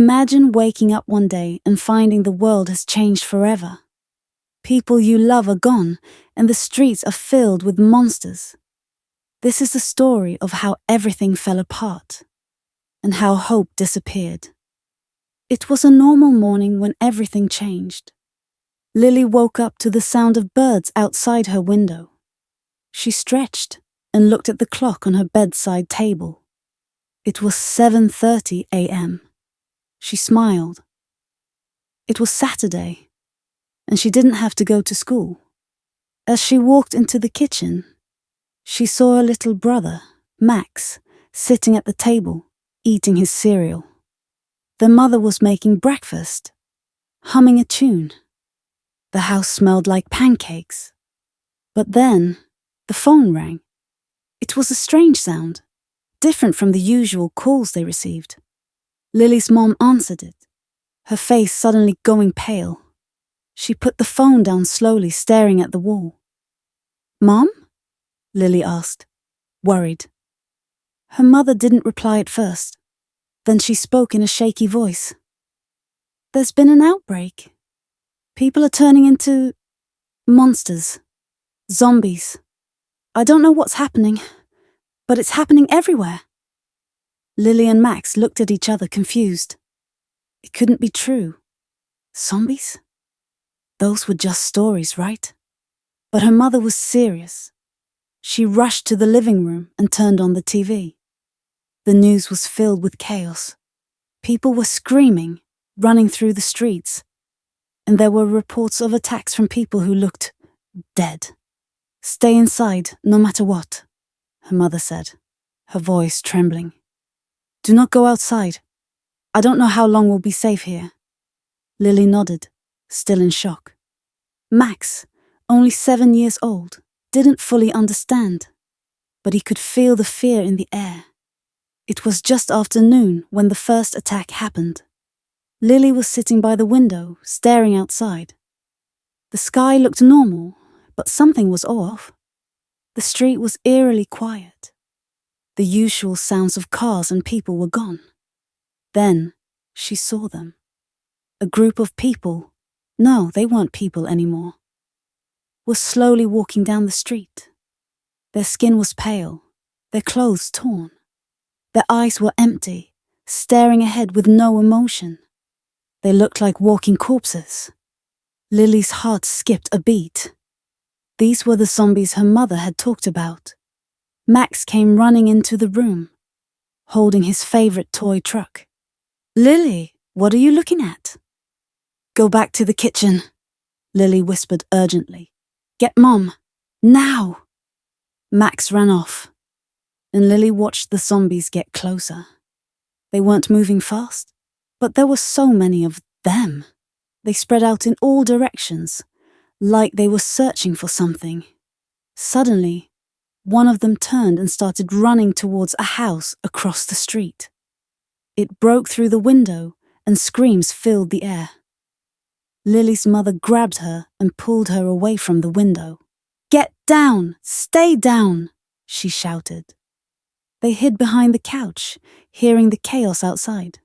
Imagine waking up one day and finding the world has changed forever. People you love are gone, and the streets are filled with monsters. This is the story of how everything fell apart, and how hope disappeared. It was a normal morning when everything changed. Lily woke up to the sound of birds outside her window. She stretched and looked at the clock on her bedside table. It was 7:30 a.m. She smiled. It was Saturday, and she didn't have to go to school. As she walked into the kitchen, she saw her little brother, Max, sitting at the table, eating his cereal. Their mother was making breakfast, humming a tune. The house smelled like pancakes. But then, the phone rang. It was a strange sound, different from the usual calls they received. Lily's mom answered it, her face suddenly going pale. She put the phone down slowly, staring at the wall. "Mom?" Lily asked, worried. Her mother didn't reply at first. Then she spoke in a shaky voice. "There's been an outbreak. People are turning into monsters, zombies. I don't know what's happening, but it's happening everywhere." Lily and Max looked at each other confused. It couldn't be true. Zombies? Those were just stories, right? But her mother was serious. She rushed to the living room and turned on the TV. The news was filled with chaos. People were screaming, running through the streets, and there were reports of attacks from people who looked dead. "Stay inside, no matter what," her mother said, her voice trembling. "Do not go outside. I don't know how long we'll be safe here." Lily nodded, still in shock. Max, only 7 years old, didn't fully understand, but he could feel the fear in the air. It was just after noon when the first attack happened. Lily was sitting by the window, staring outside. The sky looked normal, but something was off. The street was eerily quiet. The usual sounds of cars and people were gone. Then she saw them. A group of people, no, they weren't people anymore, were slowly walking down the street. Their skin was pale, their clothes torn. Their eyes were empty, staring ahead with no emotion. They looked like walking corpses. Lily's heart skipped a beat. These were the zombies her mother had talked about. Max came running into the room, holding his favorite toy truck. "Lily, what are you looking at?" "Go back to the kitchen," Lily whispered urgently. "Get Mom, now!" Max ran off, and Lily watched the zombies get closer. They weren't moving fast, but there were so many of them. They spread out in all directions, like they were searching for something. Suddenly, one of them turned and started running towards a house across the street. It broke through the window, and screams filled the air. Lily's mother grabbed her and pulled her away from the window. "Get down! Stay down!" she shouted. They hid behind the couch, hearing the chaos outside.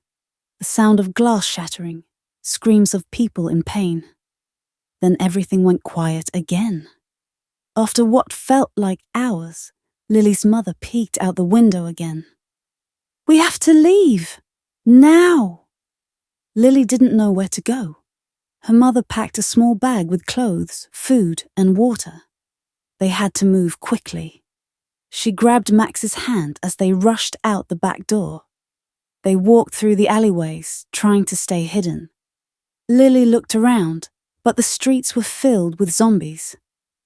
The sound of glass shattering, screams of people in pain. Then everything went quiet again. After what felt like hours, Lily's mother peeked out the window again. "We have to leave! Now!" Lily didn't know where to go. Her mother packed a small bag with clothes, food, and water. They had to move quickly. She grabbed Max's hand as they rushed out the back door. They walked through the alleyways, trying to stay hidden. Lily looked around, but the streets were filled with zombies.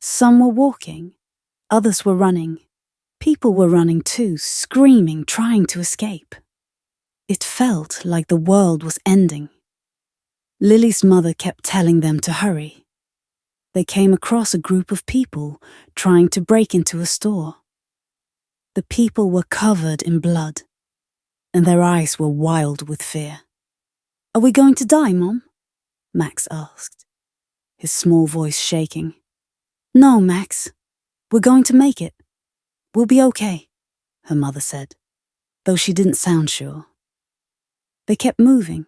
Some were walking, others were running. People were running too, screaming, trying to escape. It felt like the world was ending. Lily's mother kept telling them to hurry. They came across a group of people trying to break into a store. The people were covered in blood, and their eyes were wild with fear. "Are we going to die, Mom?" Max asked, his small voice shaking. "No, Max. We're going to make it. We'll be okay," her mother said, though she didn't sound sure. They kept moving,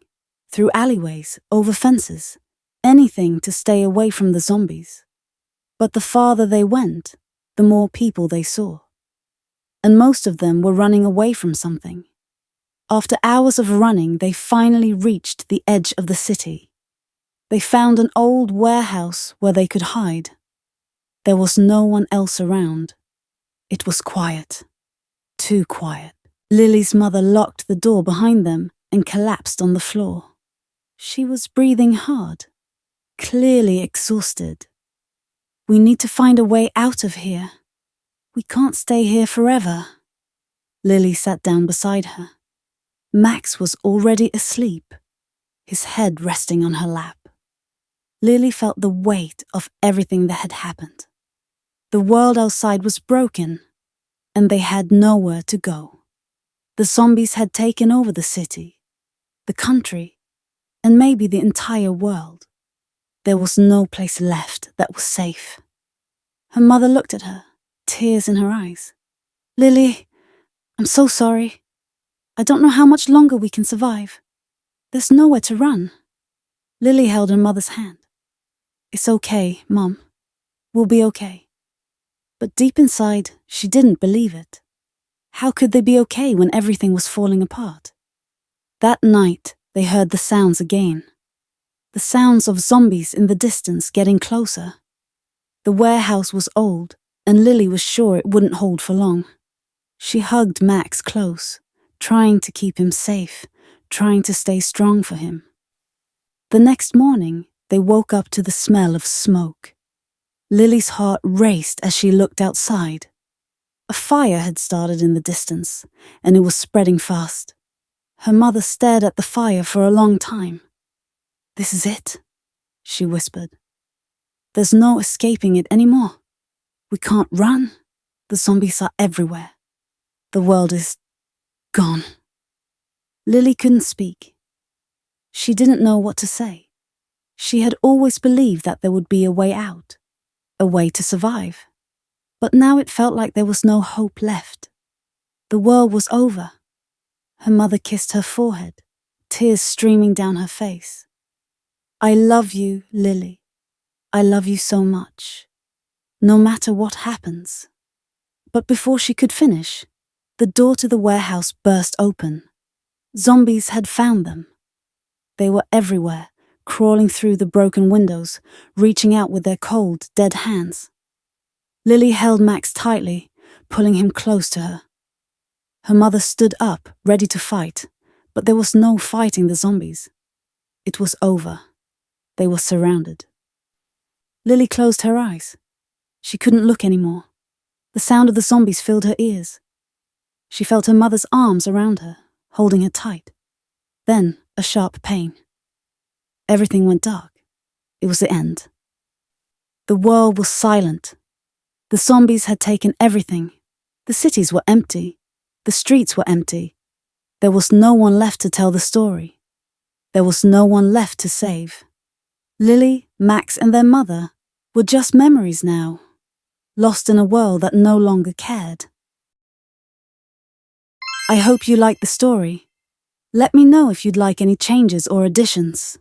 through alleyways, over fences, anything to stay away from the zombies. But the farther they went, the more people they saw. And most of them were running away from something. After hours of running, they finally reached the edge of the city. They found an old warehouse where they could hide. There was no one else around. It was quiet. Too quiet. Lily's mother locked the door behind them and collapsed on the floor. She was breathing hard, clearly exhausted. We need to find a way out of here. We can't stay here forever. Lily sat down beside her. Max was already asleep, his head resting on her lap. Lily felt the weight of everything that had happened. The world outside was broken, and they had nowhere to go. The zombies had taken over the city, the country, and maybe the entire world. There was no place left that was safe. Her mother looked at her, tears in her eyes. "Lily, I'm so sorry. I don't know how much longer we can survive. There's nowhere to run." Lily held her mother's hand. "It's okay, Mom. We'll be okay." But deep inside, she didn't believe it. How could they be okay when everything was falling apart? That night, they heard the sounds again. The sounds of zombies in the distance getting closer. The warehouse was old, and Lily was sure it wouldn't hold for long. She hugged Max close, trying to keep him safe, trying to stay strong for him. The next morning, they woke up to the smell of smoke. Lily's heart raced as she looked outside. A fire had started in the distance, and it was spreading fast. Her mother stared at the fire for a long time. "This is it," she whispered. "There's no escaping it anymore. We can't run. The zombies are everywhere. The world is gone." Lily couldn't speak. She didn't know what to say. She had always believed that there would be a way out, a way to survive. But now it felt like there was no hope left. The world was over. Her mother kissed her forehead, tears streaming down her face. "I love you, Lily. I love you so much. No matter what happens." But before she could finish, the door to the warehouse burst open. Zombies had found them. They were everywhere, crawling through the broken windows, reaching out with their cold, dead hands. Lily held Max tightly, pulling him close to her. Her mother stood up, ready to fight, but there was no fighting the zombies. It was over. They were surrounded. Lily closed her eyes. She couldn't look anymore. The sound of the zombies filled her ears. She felt her mother's arms around her, holding her tight. Then, a sharp pain. Everything went dark. It was the end. The world was silent. The zombies had taken everything. The cities were empty. The streets were empty. There was no one left to tell the story. There was no one left to save. Lily, Max, and their mother were just memories now, lost in a world that no longer cared. I hope you liked the story. Let me know if you'd like any changes or additions.